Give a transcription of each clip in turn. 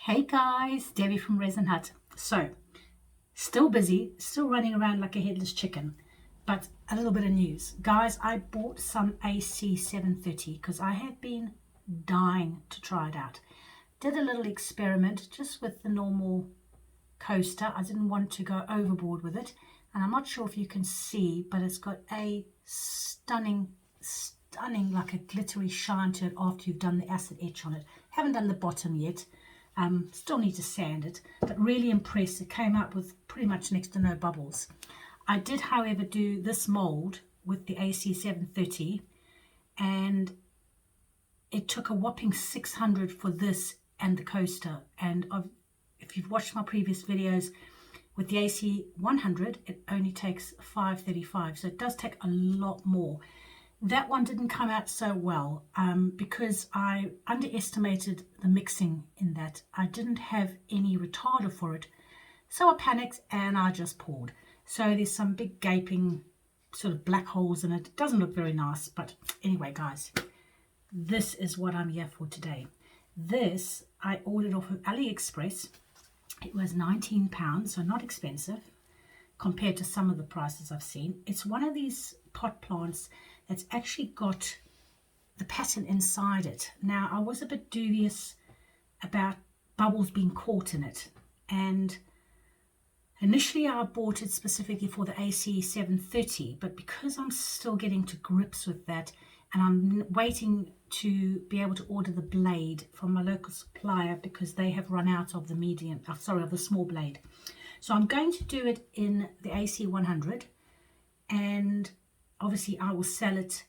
Hey guys, Debbie from Resin Hut. So, still busy, still running around like a headless chicken, but a little bit of news. Guys, I bought some AC 730 because I have been dying to try it out. Did a little experiment just with the normal coaster. I didn't want to go overboard with it, and I'm not sure if you can see, but it's got a stunning like a glittery shine to it after you've done the acid etch on it. Haven't done the bottom yet. Still need to sand it, but really impressed. It came out with pretty much next to no bubbles. I did, however, do this mold with the AC 730, and it took a whopping 600 for this and the coaster. And if you've watched my previous videos with the AC 100, it only takes 535, so it does take a lot more. That one didn't come out so well because I underestimated the mixing in that. I didn't have any retarder for it, so I panicked and I just poured. So there's some big gaping sort of black holes in it. It doesn't look very nice, but anyway guys, this is what I'm here for today. This I ordered off of AliExpress. It was £19, so not expensive compared to some of the prices I've seen. It's one of these pot plants that's actually got the pattern inside it. Now, I was a bit dubious about bubbles being caught in it, and initially I bought it specifically for the AC 730, but because I'm still getting to grips with that and I'm waiting to be able to order the blade from my local supplier because they have run out of the of the small blade. So I'm going to do it in the AC 100, and obviously I will sell it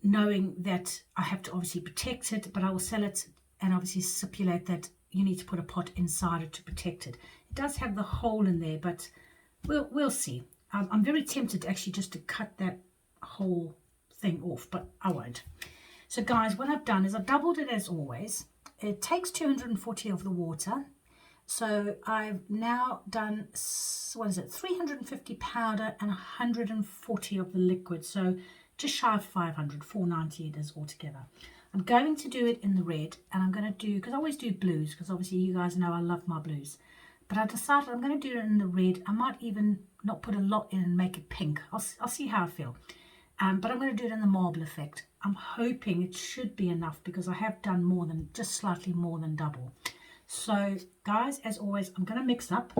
knowing that I have to obviously protect it, but I will sell it and obviously stipulate that you need to put a pot inside it to protect it. It does have the hole in there, but we'll see. I'm very tempted actually just to cut that whole thing off, but I won't. So guys, what I've done is I've doubled it as always. It takes 240 of the water. So I've now done, 350 powder and 140 of the liquid. So just shy of 500, 490 it is altogether. I'm going to do it in the red, and I'm going to do, because I always do blues, because obviously you guys know I love my blues. But I decided I'm going to do it in the red. I might even not put a lot in and make it pink. I'll see how I feel. But I'm going to do it in the marble effect. I'm hoping it should be enough because I have done just slightly more than double. So guys, as always, I'm going to mix up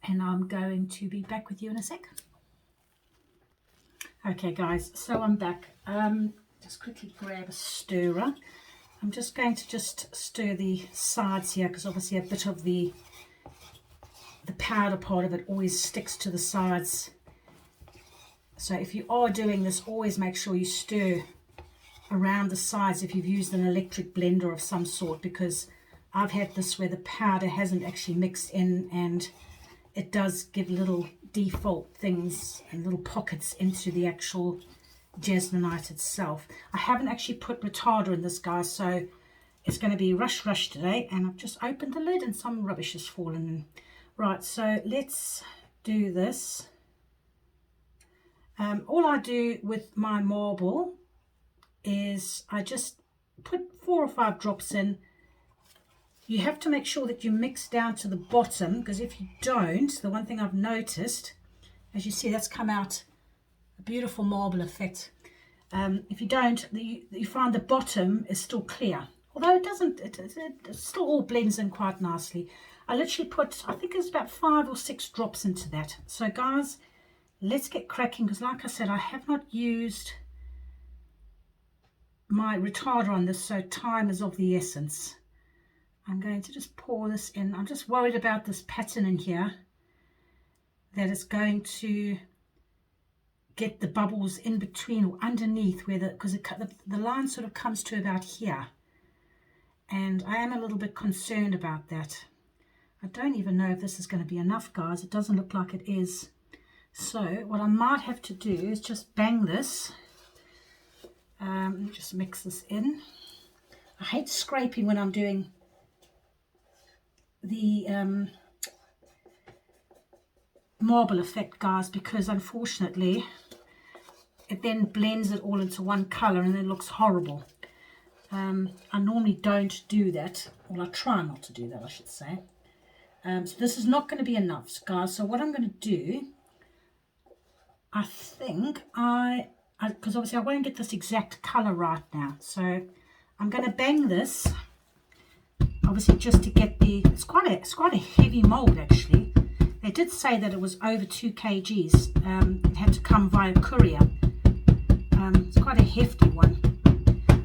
and I'm going to be back with you in a sec. Okay guys, so I'm back. Just quickly grab a stirrer. I'm just going to stir the sides here because obviously a bit of the powder part of it always sticks to the sides. So if you are doing this, always make sure you stir around the sides if you've used an electric blender of some sort, because I've had this where the powder hasn't actually mixed in and it does give little default things and little pockets into the actual Jesmonite itself. I haven't actually put retarder in this, guys, so it's going to be rush today, and I've just opened the lid and some rubbish has fallen in. Right, so let's do this. All I do with my marble is I just put 4 or 5 drops in. You have to make sure that you mix down to the bottom, because if you don't, the one thing I've noticed, as you see, that's come out a beautiful marble effect. If you don't, you find the bottom is still clear. Although it doesn't, it still all blends in quite nicely. I literally put, I think it's about 5 or 6 drops into that. So guys, let's get cracking, because like I said, I have not used my retarder on this, so time is of the essence. I'm going to just pour this in. I'm just worried about this pattern in here, that it's going to get the bubbles in between or underneath, where because the line sort of comes to about here, and I am a little bit concerned about that. I don't even know if this is going to be enough, guys. It doesn't look like it is. So what I might have to do is just bang this. Just mix this in. I hate scraping when I'm doing the marble effect, guys, because unfortunately it then blends it all into one color and it looks horrible. I normally don't do that, or I try not to do that, I should say. So this is not going to be enough, guys. So what I'm going to do, I think because obviously I won't get this exact color right now, so I'm going to bang this, obviously just to get it's quite a heavy mold actually. They did say that it was over 2 kgs. It had to come via courier. It's quite a hefty one.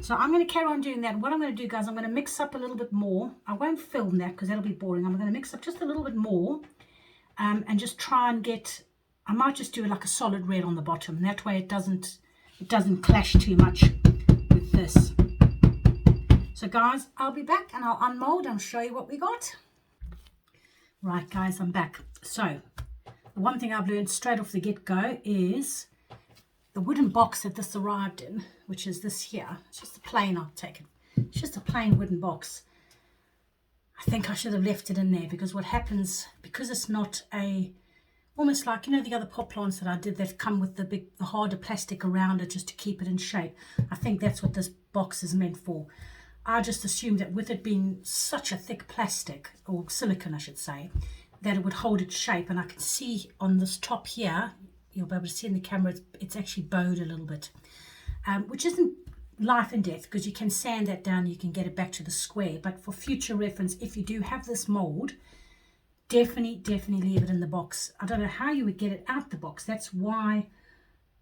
So I'm going to carry on doing that. What I'm going to do, guys, I'm going to mix up a little bit more. I won't film that because that'll be boring. I'm going to mix up just a little bit more and just try and get, I might just do it like a solid red on the bottom. And that way it doesn't clash too much with this. So guys, I'll be back and I'll unmold and show you what we got. Right, guys, I'm back. So the one thing I've learned straight off the get-go is the wooden box that this arrived in, which is this here. It's just a plain, I'll take it. It's just a plain wooden box. I think I should have left it in there because what happens, because it's not almost like, you know, the other pot plants that I did that come with the harder plastic around it just to keep it in shape. I think that's what this box is meant for. I just assumed that with it being such a thick plastic, or silicone I should say, that it would hold its shape. And I can see on this top here, you'll be able to see in the camera, it's actually bowed a little bit, which isn't life and death because you can sand that down, you can get it back to the square. But for future reference, if you do have this mold, definitely leave it in the box. I don't know how you would get it out the box. That's why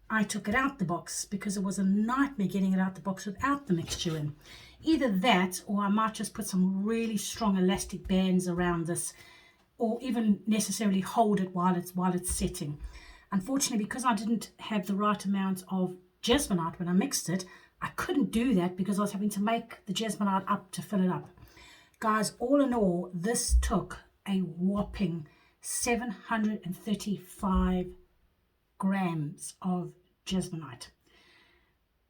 I took it out the box, because it was a nightmare getting it out the box without the mixture in. Either that, or I might just put some really strong elastic bands around this, or even necessarily hold it while it's setting. Unfortunately, because I didn't have the right amount of Jesmonite when I mixed it, I couldn't do that because I was having to make the Jesmonite up to fill it up. Guys, all in all, this took a whopping 735 grams of Jesmonite.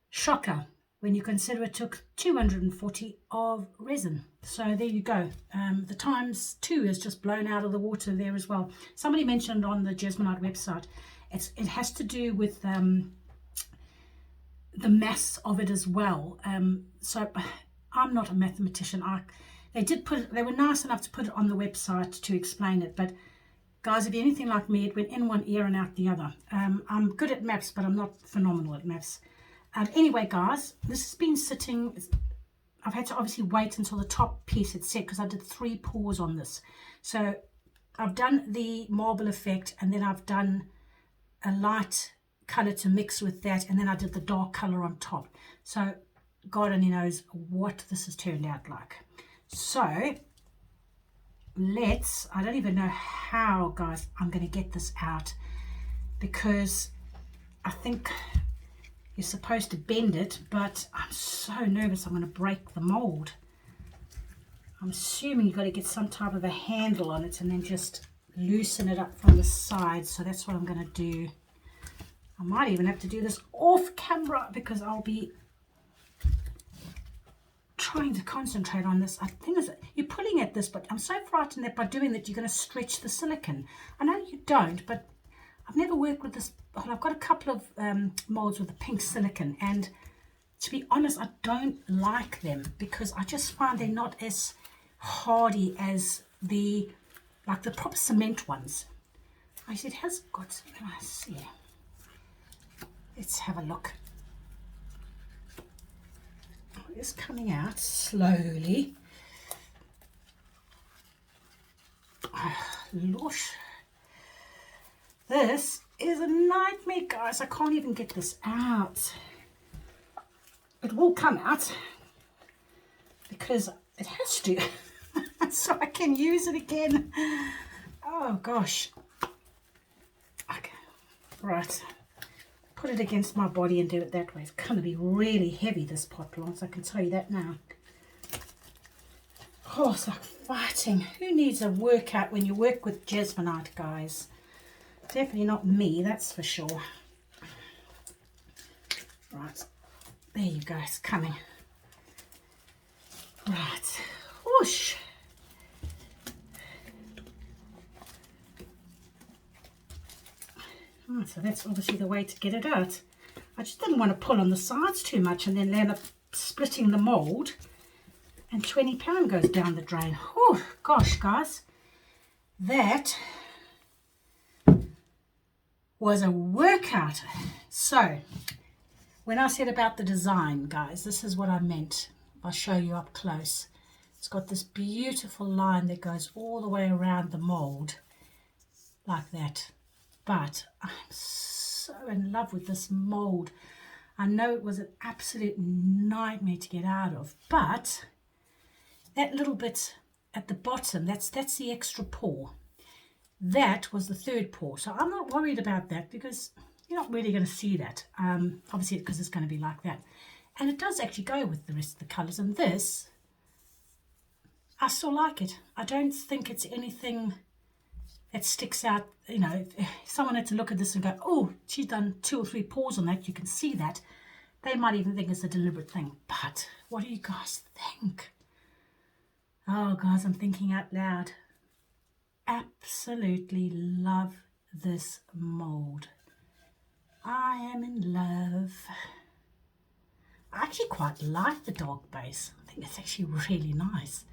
Shocker when you consider it took 240 of resin. So there you go. The times 2 is just blown out of the water there as well. Somebody mentioned on the Jesmonite website, it has to do with the mass of it as well. So I'm not a mathematician. They were nice enough to put it on the website to explain it, but guys, if you're anything like me, it went in one ear and out the other. I'm good at maths, but I'm not phenomenal at maths. Anyway, guys, this has been sitting. I've had to obviously wait until the top piece had set because I did 3 pours on this. So I've done the marble effect, and then I've done a light color to mix with that, and then I did the dark color on top. So God only knows what this has turned out like. So I don't even know how, guys, I'm going to get this out, because I think you're supposed to bend it, but I'm so nervous I'm going to break the mold. I'm assuming you've got to get some type of a handle on it and then just loosen it up from the side. So that's what I'm going to do. I might even have to do this off camera because I'll be trying to concentrate on this. I think you're pulling at this, but I'm so frightened that by doing that you're going to stretch the silicone. I know you don't, but I've never worked with this. Well, I've got a couple of molds with the pink silicone, and to be honest, I don't like them because I just find they're not as hardy as the proper cement ones. I said it has got, can I see? Let's have a look. It's coming out slowly. Oh, Losh. This is a nightmare, guys. I can't even get this out. It will come out because it has to, so I can use it again. Oh gosh. Okay, right. Put it against my body and do it that way. It's going to be really heavy, this pot plant, I can tell you that now. Oh, it's like fighting. Who needs a workout when you work with Jesmonite, guys? Definitely not me, that's for sure. Right, there you go, it's coming. Right, whoosh. So that's obviously the way to get it out. I just didn't want to pull on the sides too much and then land up splitting the mould, and £20 goes down the drain. Oh gosh, guys, that was a workout. So when I said about the design, guys, this is what I meant. I'll show you up close. It's got this beautiful line that goes all the way around the mold like that. But I'm so in love with this mold. I know it was an absolute nightmare to get out of, but that little bit at the bottom, that's the extra pour. That was the third pour. So I'm not worried about that because you're not really going to see that. Obviously, because it's going to be like that. And it does actually go with the rest of the colours. And this, I still like it. I don't think it's anything that sticks out. You know, if someone had to look at this and go, oh, she's done 2 or 3 pours on that, you can see that. They might even think it's a deliberate thing. But what do you guys think? Oh, guys, I'm thinking out loud. Absolutely love this mold. I am in love. I actually quite like the dark base. I think it's actually really nice.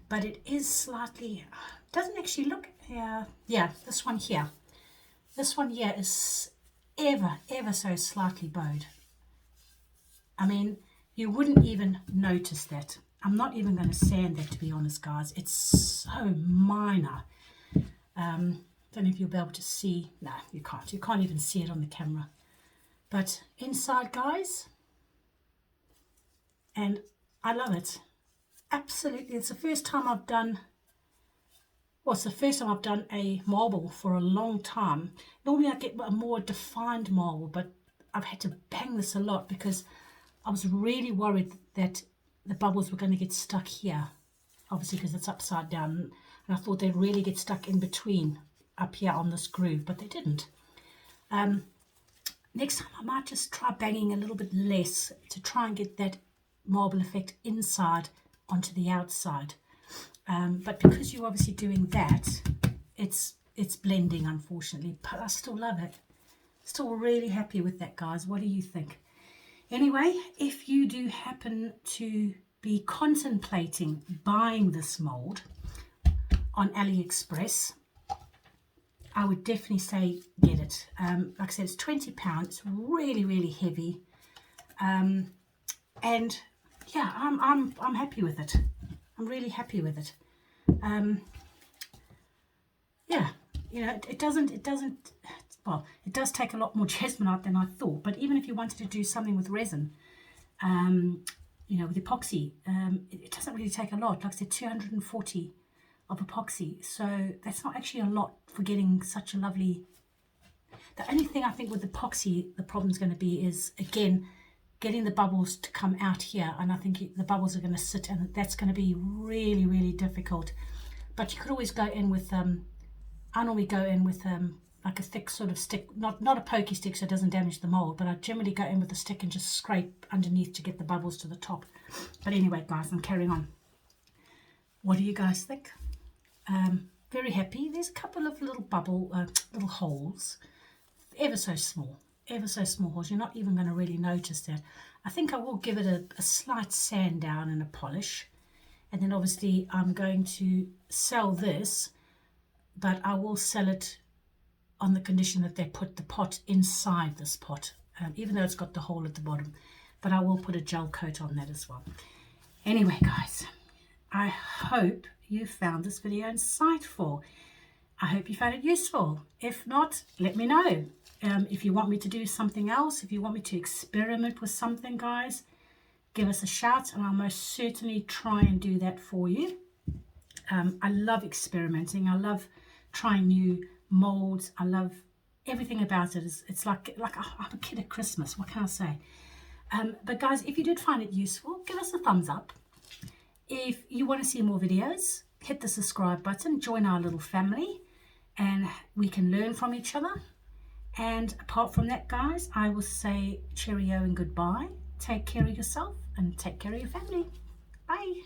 But it is slightly, doesn't actually look, yeah, this one here. This one here is ever so slightly bowed. I mean, you wouldn't even notice that. I'm not even going to sand that, to be honest, guys. It's so minor. Don't know if you'll be able to see. No, you can't. You can't even see it on the camera. But inside, guys, and I love it. Absolutely. It's the first time I've done, well, it's the first time I've done a marble for a long time. Normally I get a more defined marble, but I've had to bang this a lot because I was really worried that the bubbles were going to get stuck here, obviously because it's upside down, and I thought they'd really get stuck in between up here on this groove, but they didn't. Next time I might just try banging a little bit less to try and get that marble effect inside onto the outside. But because you're obviously doing that, it's blending, unfortunately, but I still love it. Still really happy with that, guys. What do you think? Anyway, if you do happen to be contemplating buying this mold on AliExpress, I would definitely say get it. Like I said, it's £20. It's really heavy, and yeah, I'm happy with it. I'm really happy with it. Yeah, you know, it doesn't. Well, it does take a lot more Jesmonite than I thought. But even if you wanted to do something with resin, you know, with epoxy, it doesn't really take a lot. Like I said, 240 of epoxy. So that's not actually a lot for getting such a lovely. The only thing I think with epoxy, the problem's going to be is, again, getting the bubbles to come out here. And I think the bubbles are going to sit, and that's going to be really difficult. But you could always go in with, I normally go in with like a thick sort of stick, not a pokey stick so it doesn't damage the mold, but I generally go in with a stick and just scrape underneath to get the bubbles to the top. But anyway, guys, I'm carrying on. What do you guys think? Very happy. There's a couple of little little holes, ever so small holes. You're not even going to really notice that. I think I will give it a slight sand down and a polish, and then obviously I'm going to sell this, but I will sell it on the condition that they put the pot inside this pot, even though it's got the hole at the bottom, but I will put a gel coat on that as well. Anyway, guys, I hope you found this video insightful. I hope you found it useful. If not, let me know. If you want me to do something else, if you want me to experiment with something, guys, give us a shout and I'll most certainly try and do that for you. I love experimenting. I love trying new molds. I love everything about it. It's like I'm a kid at Christmas. What can I say? But guys, if you did find it useful, give us a thumbs up. If you want to see more videos, hit the subscribe button, join our little family, and we can learn from each other. And apart from that, guys, I will say cheerio and goodbye. Take care of yourself and take care of your family. Bye.